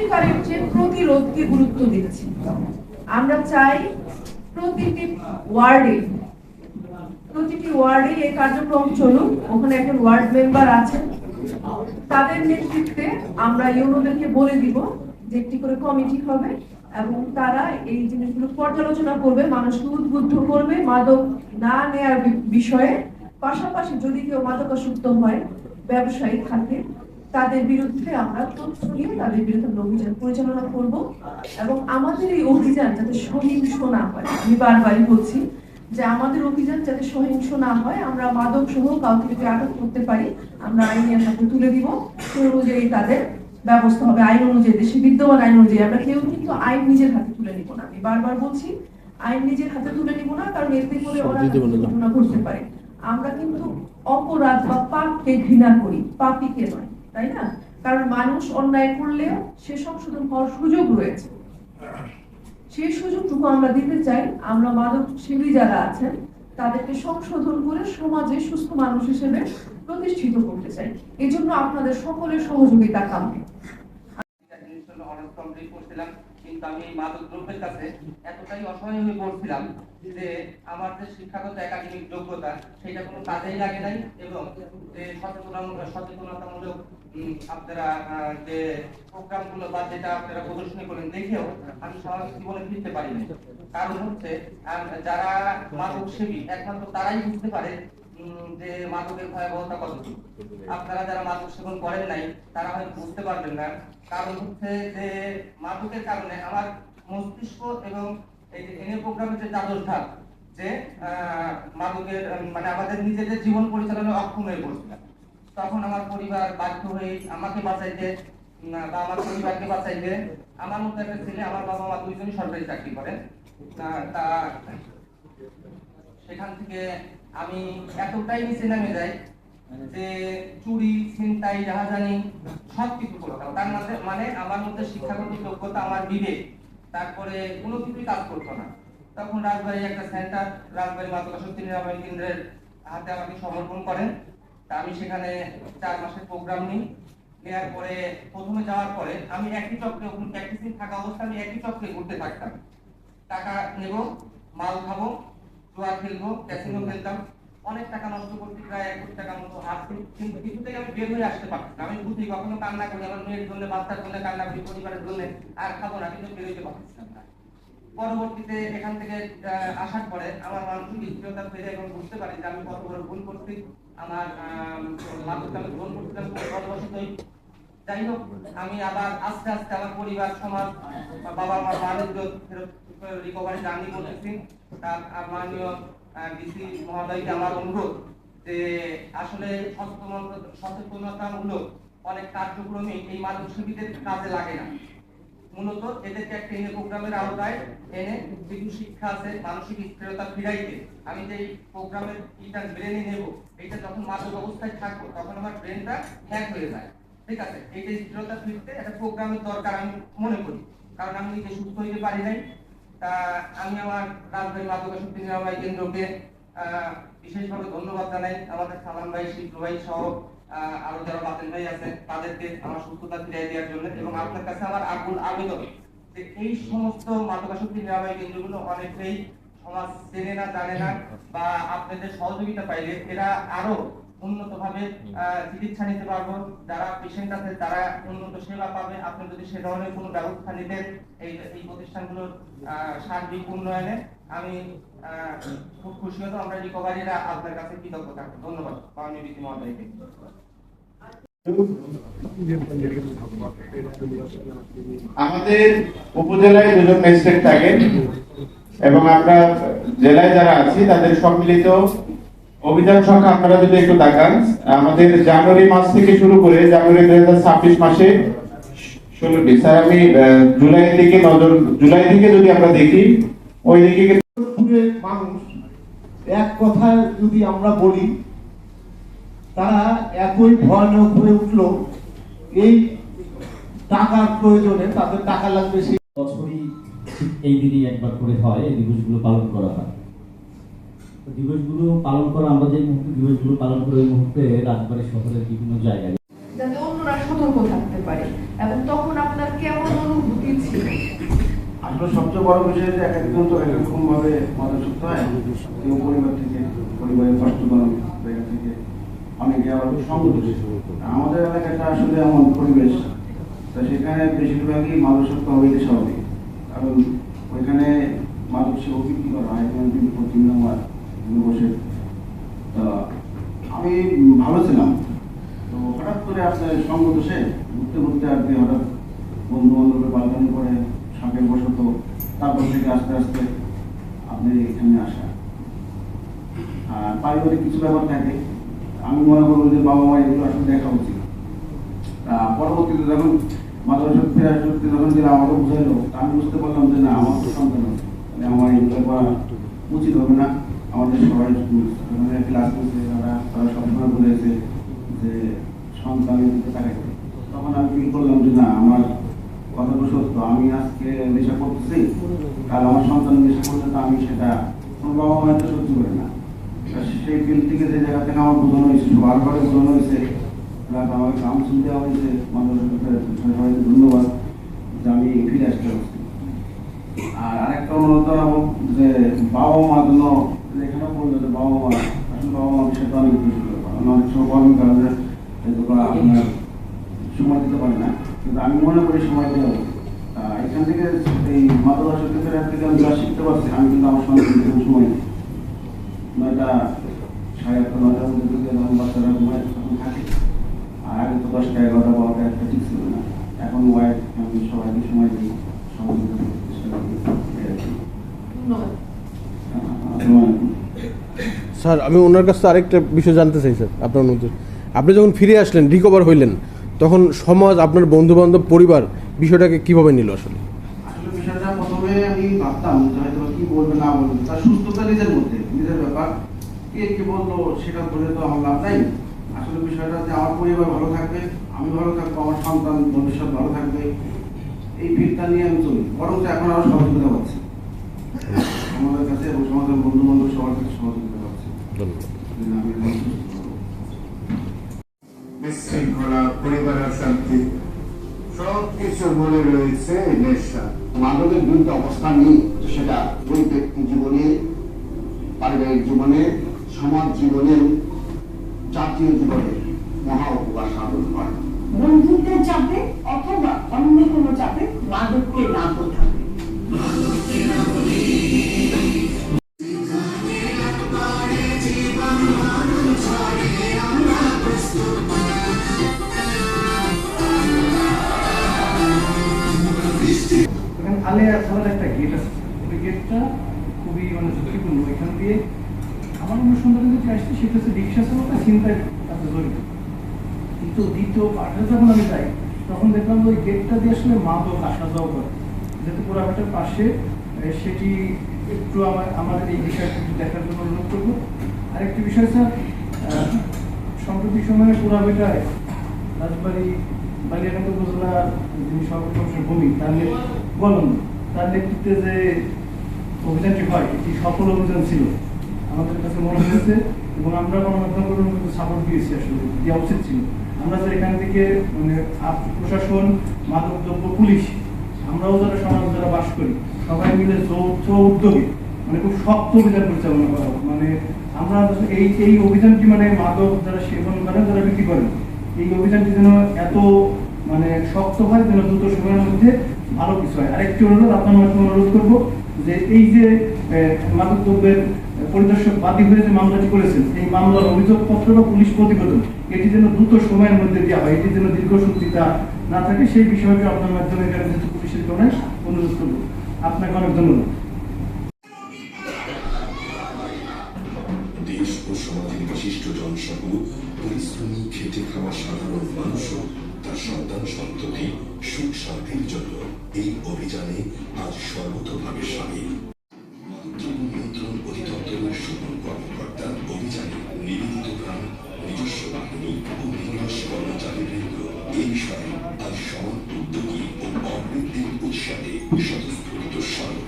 প্রতিকারের চেয়ে প্রতিরোধকে গুরুত্ব দিচ্ছি। আমরা চাই প্রতিটি ওয়ার্ডে এই কার্যক্রম চলুক। ওখানে একজন ওয়ার্ড মেম্বার আছেন, তাদের নেতৃত্বে আমরা ইউনোদেরকে বলে দিব যে একটি করে কমিটি হবে এবং তারা এই জিনিসগুলো পর্যালোচনা করবে, মানুষকে উদ্বুদ্ধ করবে মাদক না নেয়ার বিষয়ে। পাশাপাশি যদি কেউ মাদকাসক্ত হয় ব্যবসায়ী থাকে, তাদের বিরুদ্ধে আমরা তথ্য নিয়ে তাদের বিরুদ্ধে অভিযান পরিচালনা করব। এবং আমাদের এই অভিযান যাতে সহিংস না হয়, আমি বারবারই বলছি যে আমাদের অভিযান যাতে সহিংস না হয়, আমরা মাদক সহ কাউকে যদি আটক করতে পারি আমরা আইনের হাতে তুলে দিব, সেই অনুযায়ী তাদের ব্যবস্থা হবে। আইন অনুযায়ী, দেশে বিদ্যমান আইন অনুযায়ী। আমরা কেউ কিন্তু আইন নিজের হাতে তুলে নিব না, আমি বারবার বলছি আইন নিজের হাতে তুলে নিব না, কারণ এতে করে ওরা ঘটনা ঘটতে পারে। আমরা কিন্তু অপরাধ বা পাপকে ঘৃণা করি, পাপীকে নয়, তাই না? কারণ মানুষ অন্যায় করলেও সে সংশোধন হওয়ার সুযোগ রয়েছে, সেই সুযোগটুকু আমরা দিতে চাই। আমরা মাদক সেবী যারা আছেন তাদেরকে সংশোধন করে সমাজে সুস্থ মানুষ হিসেবে প্রতিষ্ঠিত করতে চাই। এই জন্য আপনাদের সকলের সহযোগিতা কাম্য। কিন্তু আমি মাদক দ্রব্যের কাছে এতটাই অসহায় হয়ে পড়ছিলাম যে আমার যে শিক্ষাগত একাডেমিক যোগ্যতা সেটা কোনো কাজেই লাগে নাই, এবং যে সচেতনতামূলক আপনারা যে প্রোগ্রামগুলো বা যেটা আপনারা প্রদর্শনী করেন দেখেও আমি স্বাভাবিক জীবনে ফিরতে পারিনি। কারণ হচ্ছে যারা মাদক সেবী একমাত্র তারাই বুঝতে পারে যে মাদকের ভয়াবহতা কতটুকু। আপনারা যারা মাদক সেবন করেন নাই তারা হয়তো বুঝতে পারবেন না। কারণ হচ্ছে যে মাদকের কারণে আমার মস্তিষ্ক এবং এই যে এনএ প্রোগ্রামের যে দ্বাদশ যে মাদকের মানে আমাদের নিজেদের জীবন পরিচালনায় অক্ষম হয়ে পড়ছিল। তখন আমার পরিবার বাধ্য হয়ে আমাকে বাঁচাইতে বা আমার পরিবারকে বাঁচাইতে, আমার মতো একটা ছেলে, আমার বাবা মা দুইজনই সরকারি চাকরি করেন, তা সেখান থেকে আমি এতটাই নিচে নেমে যাই যে চুরি, ছিনতাই, রাহাজানি সবকিছু করতাম। তার মানে আমার মধ্যে শিক্ষাগত যোগ্যতা, আমার বিবেক, তারপরে কোনো কিছুই কাজ করতো না। তখন রাজবাড়ী একটা সেন্টার, রাজবাড়ী মাদকাসক্তি নিরাময় কেন্দ্রের হাতে আমাকে সমর্পণ করেন। তা আমি সেখানে 4 মাসের প্রোগ্রাম নিই। নেওয়ার পরে প্রথমে যাওয়ার পরে আমি একই চক্রে প্র্যাকটিসিং থাকা অবস্থা আমি একই চক্রে ঘুরতে থাকতাম। টাকা নেব, মাল খাবো, জুয়া খেলবো, ক্যাসিনো খেলতাম, অনেক টাকা নষ্ট করতে, প্রায় 1 কোটি টাকার মতো হারছি। কিন্তু কিছু থেকে আমি বের হয়ে আসতে পারছি না। আমি বুঝি কখনো কান্না করি, আমার মেয়ের জন্য, বাচ্চার জন্য কান্না করি, পরিবারের জন্য, আর খাবো না, কিন্তু বের হইতে পারছিলাম না। পরবর্তীতে এখান থেকে আসার পরে আমার মানসিক স্থিরতা ফিরে এবং বুঝতে পারি যে আমি কত বড় ভুল করছি। আমার মাদকটা আমি গ্রহণ করছিলাম পরবর্তীতেই। যাই হোক, আমি আবার আস্তে আস্তে আমার পরিবার, সমাজ, বাবা মার বাণিজ্য রিকভারি জার্নি করতেছি। তার মাননীয় ডিসি মহোদয়কে আমার অনুরোধ যে আসলে সচেতনতামূলক অনেক কার্যক্রমে এই মাদক সেবীদের কাজে লাগে না। মূলত এদেরকে একটা এনে প্রোগ্রামের আওতায় এনে কিছু শিক্ষা আছে মানসিক স্থিরতা ফিরাইতে। আমি যে প্রোগ্রামের ব্রেনে নেব, এটা যখন মাদক অবস্থায় থাকবো তখন আমার ব্রেনটা হ্যাক হয়ে যায়। ঠিক আছে, এইটা স্থিরতা ফিরতে একটা প্রোগ্রামের দরকার আমি মনে করি, কারণ আমি নিজে সুস্থ হইতে পারি নাই। তা আমি আমার রাজবাড়ী মাদকাসক্তি নিরাময় কেন্দ্রকে বিশেষভাবে ধন্যবাদ জানাই। আমাদের সালাম ভাই, শিবলু ভাই সহ আরো যারা বাতেন ভাই আছে তাদেরকে আমার সুস্থতা ফিরিয়ে দেওয়ার জন্য। এবং আপনার কাছে আমার আকুল আবেদন যে এই সমস্ত মাদকাসক্তি নিরাময় কেন্দ্রগুলো অনেকেই সমাজ চেনে না, জানে না, বা আপনাদের সহযোগিতা পাইলে এরা আরো উন্নত ভাবে চিকিৎসা নিতে পারবো। যারা পেশেন্ট আছে তারা উন্নত সেবা পাবে। আপনি যদি সে ধরনের কোনো ব্যবস্থা নিতেন এই প্রতিষ্ঠানগুলোর সার্বিক উন্নয়নে, আমি খুব খুশি হতো। আমরা রিকভারিরা আপনার কাছে কৃতজ্ঞ থাকবো। ধন্যবাদ মাননীয় ডিসি মহোদয়কে। আমাদের উপজেলায় 2 জন ম্যাজিস্ট্রেট থাকেন এবং আমরা জেলায় যারা আছি তাদের সম্মিলিত অভিযান সংখ্যা আপনারা যদি একটু দেখান, আমাদের জানুয়ারি মাস থেকে শুরু করে জানুয়ারি 2026 মাসে 16টি, স্যার আমি জুলাই দিকে যদি আমরা দেখি, ওই দিকে মানুষ এক কথায় যদি আমরা বলি, তারা একই ভয়ানক হয়ে উঠলো। এই টাকার প্রয়োজনে, তাদের টাকা লাগবে, সেই বছরই এই দিনই একবার করে হয়, এই দিবসগুলো পালন করা হয়। দিবসগুলো পালন করা, আমরা যে মুহূর্তে দিবসগুলো পালন করে ওই মুহূর্তে রাজবাড়ী শহরের বিভিন্ন জায়গায় যাতে অন্যরা সতর্ক থাকতে পারে। এবং তখন আপনার কেমন অনুভূতি ছিল? আসলে সবচেয়ে বড় বিষয় যে এক একজন তো এক রকম ভাবে মাদকাসক্ত হয়। কেউ পরিবার থেকে, পরিবারের কষ্টকর জায়গা থেকে, অনেকে আবার সংগঠন। আমাদের এলাকাটা আসলে এমন পরিবেশ, তা সেখানে বেশিরভাগই মাদকাসক্ত হইতে স্বাভাবিক। কারণ ওইখানে মাদক সেবা বিক্রি করা হয়, প্রতি নাম্বার বসে। তা আমি ভালো ছিলাম, তো হঠাৎ করে আপনার সঙ্গ দোষে ঘুরতে ঘুরতে আর কি হঠাৎ বন্ধু বান্ধবের বালকানি করে সাপের বসত, তারপর থেকে আস্তে আস্তে আপনি এখানে আসা। আর পারিবারিক কিছু ব্যাপার থাকে, আমি মনে করবো যে বাবা মা এগুলো আসলে দেখা উচিত। পরবর্তীতে যখন মাদ্রাসা ফেরার সত্যি যখন যেটা আমাকে বুঝাইলো, আমি বুঝতে পারলাম যে না, আমার তো সন্তান আছে, মানে আমার এগুলো করা উচিত হবে না। আমাদের সবাই ক্লাস করছে, তারা সবসময় বলেছে যে সন্তানের দিকে তাকাইতে। তখন আমি ফিল করলাম যে না, আমার কথাটা সত্য। আমি আজকে নেশা করতেছি, কাল আমার সন্তান নেশা করতে, তো আমি সেটা কোনো বাবা মা এটা সহ্য করে না। সেই ফিল থেকে যে জায়গা থেকে আমার বোঝানো হয়েছে, সবার ঘরে বোঝানো হয়েছে, আমাকে কাউন্সিল দেওয়া হয়েছে, সবাইকে ধন্যবাদ যে আমি ফিরে আসতে পারছি। আর আরেকটা অনুরোধ জানাবো যে বাবা মা জন্য এখানে বললো যে বাবা মা আসলে বাবা মা বিষয়টা অনেক বেশি অনেক সময় কর্মের কারণে আপনার সময় দিতে পারে না, কিন্তু আমি মনে করি সময় দেওয়া উচিত। এখান থেকে এই মাদ্রাসা ফেরার থেকে আমি যা শিখতে পারছি, আমি কিন্তু আমার সঙ্গে সময় নেই। 9টা 8:30 9টার মধ্যে ঢুকে যখন বাচ্চারা ঘুমায় তখন থাকে। আর আগে তো 10টা 11টা 12টা একটা ঠিক ছিল না। এখন ওয়াইফ আমি সবাইকে সময় দিই, সহযোগিতা করতে চেষ্টা করি। ধন্যবাদ। স্যার, আমি ওনার কাছে আরেকটা বিষয় জানতে চাই স্যার, আপনার মধ্যে আপনি যখন ফিরে আসলেন, রিকভার হইলেন, তখন সমাজ, আপনার বন্ধু বান্ধব, পরিবার বিষয়টাকে কিভাবে নিল আসলে? আসলে বিষয়টা প্রথমে আমি ভাবতাম যে হয়তো কি বলবে না বলবে, তার সুস্থতা নিজের মধ্যে, নিজের ব্যাপার। কে কি বললো সেটা বলে তো আমার লাভ নাই। আসলে বিষয়টা যে আমার পরিবার ভালো থাকবে, আমি ভালো থাকবো, আমার সন্তান ভবিষ্যৎ ভালো থাকবে, এই ভিড়টা নিয়ে আমি চলি। বরঞ্চ এখন আরো সহযোগিতা পাচ্ছি আমাদের কাছে এবং সমাজের বন্ধু বান্ধব সবার কাছে সহযোগিতা পাচ্ছি। বিশৃঙ্খলা, পরিবারের শান্তি, সবকিছু বলে রয়েছে নেশা। মাদকের বিরুদ্ধে অবস্থান নিয়ে সেটা ওই ব্যক্তি জীবনে, পারিবারিক জীবনে, সমাজ জীবনে, জাতীয় জীবনে মহা উপকার সাধন করে। বন্ধুত্বের চাপে অথবা অন্য কোনো চাপে মাদককে না করতে হবে। আলিয়ার একটা গেট আছে, ওই গেটটা খুবই মানে ঝুঁকিপূর্ণ। এখান দিয়ে আমার অনুসন্ধানে যেটি আসছে সেটা হচ্ছে রিক্সা চালকটা ছিনতাইয়ের সাথে জড়িত। কিন্তু দ্বিতীয় পাঠে যখন আমি যাই, তখন দেখলাম ওই গেটটা দিয়ে আসলে মাদক আসা যাওয়া করে, যেহেতু পুরাঘাটের পাশে। সেটি একটু আমার এই বিষয়টা একটু দেখার জন্য অনুরোধ করবো। আরেকটি বিষয় স্যার, সম্প্রতি সময়ে পুরাঘাটায় রাজবাড়ি বালিয়াঘাট উপজেলা যিনি সভাপতি কমিশনের ভূমি, তার নেতৃত্বে যে অভিযানটি হয়, এটি সফল অভিযান ছিল আমাদের কাছে মনে হয়েছে, এবং আমরা গণমাধ্যম কর্মীদের সাপোর্ট দিয়েছি। আসলে দেওয়া উচিত ছিল। আমরা যে এখান থেকে মানে প্রশাসন, মাদকদ্রব্য, পুলিশ, আমরাও যারা সমাজ যারা বাস করি, সবাই মিলে যৌথ উদ্যোগে মানে খুব শক্ত অভিযান পরিচালনা করা। মানে আমরা এই অভিযানটি মানে মাদক যারা সেবন করেন, যারা বিক্রি করেন, এই অভিযানটি যেন এত মানে শক্ত হয়, যেন দ্রুত সময়ের মধ্যে ভালো কিছু হয়। আরেকটি অনুরোধ, আপনার মাধ্যমে অনুরোধ করবো যে এই যে মাদকদ্রব্যের পরিদর্শক বাদী হয়ে যে মামলাটি করেছেন, এই মামলার অভিযোগপত্র বা পুলিশ প্রতিবেদন এটি যেন দ্রুত সময়ের মধ্যে দেওয়া হয়, এটি যেন দীর্ঘসূত্রিতা না থাকে, সেই বিষয়টি আপনার মাধ্যমে এখানে যেহেতু পুলিশের কারণে অনুরোধ করবো। আপনাকে অনেক ধন্যবাদ। দেশ ও সমাজের বিশিষ্ট জনসহ পরিশ্রমী খেটে খাওয়া সাধারণ মানুষও তার সন্তান সন্ততি সুখ শান্তির জন্য এই অভিযানে আজ সর্বতোভাবে সামিল। মাদকদ্রব্য নিয়ন্ত্রণ অধিদপ্তরের সকল কর্মকর্তা অভিযানে নিবেদিত প্রাণ, নিজস্ব বাহিনী ও নির্বাস কর্মচারীবৃন্দ এই বিষয়ে আজ সমান উদ্যোগী ও অমৃতের উৎসাহে স্বতঃস্ফূর্ত স্মরণ।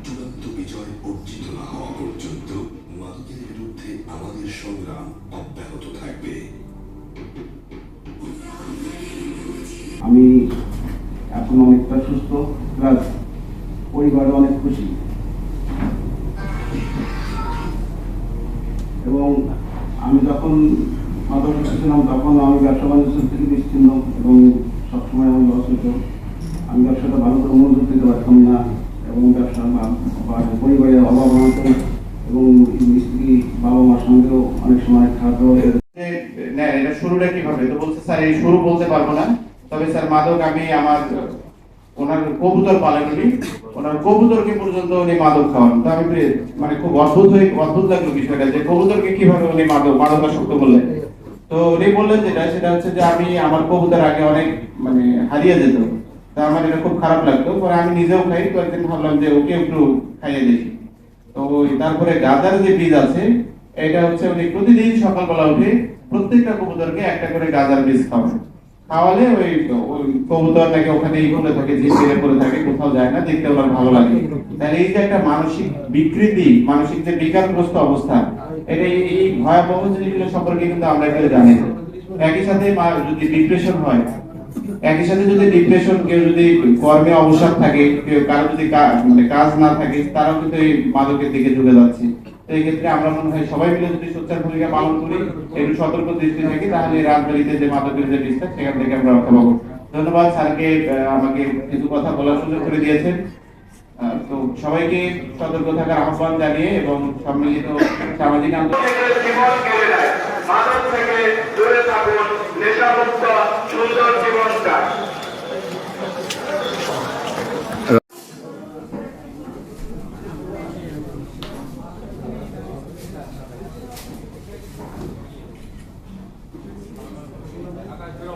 চূড়ান্ত বিজয় অর্জিত না হওয়া পর্যন্ত মাদকের বিরুদ্ধে আমাদের সংগ্রাম অব্যাহত থাকবে। আমি এখন অনেকটা সুস্থ, প্লাস পরিবারে অনেক খুশি। এবং আমি যখন মাদকাসক্ত ছিলাম তখন আমি ব্যবসা বাণিজ্য থেকে বিচ্ছিন্ন এবং সবসময় আমার লস হতো। আমি ব্যবসাটা ভালো করে মনোযোগ দিতে পারতাম না এবং ব্যবসা পরিবারের অভাব হতো এবং স্ত্রী বাবা মার সঙ্গেও অনেক সময় খাওয়া দাওয়া। এটা শুরুটা কিভাবে? তো বলছে স্যার এই শুরু বলতে পারবো না, তবে স্যার মাদক আমি আমার ওনার কবুতর পালন করি, ওনার কবুতরকে পর্যন্ত উনি মাদক খাওয়ান। তো আমি মানে খুব অদ্ভুত লাগলো বিষয়টা যে কবুতরকে কিভাবে উনি মাদকাসক্ত বললেন। তো উনি বললেন সেটা হচ্ছে যে আমি আমার কবুতর আগে অনেক মানে হারিয়ে যেত, তা আমার এটা খুব খারাপ লাগতো। পরে আমি নিজেও খাই, তো একদিন ভাবলাম যে ওকে একটু খাইয়ে দেখি। তো তারপরে গাঁজার যে বীজ আছে এটা হচ্ছে উনি প্রতিদিন সকালবেলা উঠে প্রত্যেকটা কবুতরকে একটা করে গাঁজার বীজ খাওয়ালে ওই কবুতর নাকি ওখানে ঘুরে থাকে, ঝিঝিরে করে থাকে, কোথাও যায় না, দেখতে ওনার ভালো লাগে। তাহলে এই যে একটা মানসিক বিকৃতি, মানসিক যে বিকারগ্রস্ত অবস্থা, এটা এই ভয়াবহ জিনিসগুলো সম্পর্কে কিন্তু আমরা কেউ জানি না। একই সাথে যদি ডিপ্রেশন হয়, একই সাথে যদি ডিপ্রেশন, কেউ যদি কর্মে অবসাদ থাকে, কেউ কারো যদি মানে কাজ না থাকে, তারাও কিন্তু এই মাদকের দিকে ঝুঁকে যাচ্ছে। তো এই ক্ষেত্রে আমরা মনে হয় সবাই মিলে যদি সোচ্চার ভূমিকা পালন করি, একটু সতর্ক দৃষ্টি থাকি, তাহলে রাজবাড়িতে যে মাদকের যে বিস্তার সেখান থেকে আমরা রক্ষা পাবো। ধন্যবাদ স্যারকে আমাকে কিছু কথা বলার সুযোগ করে দিয়েছেন। তো সবাইকে সতর্ক থাকার আহ্বান জানিয়ে এবং সম্মিলিত সামাজিক আন্দোলন মাদক থেকে দূরে থাকুন, নেশামুক্ত সুন্দর জীবন চাই। আকাশ বেরো।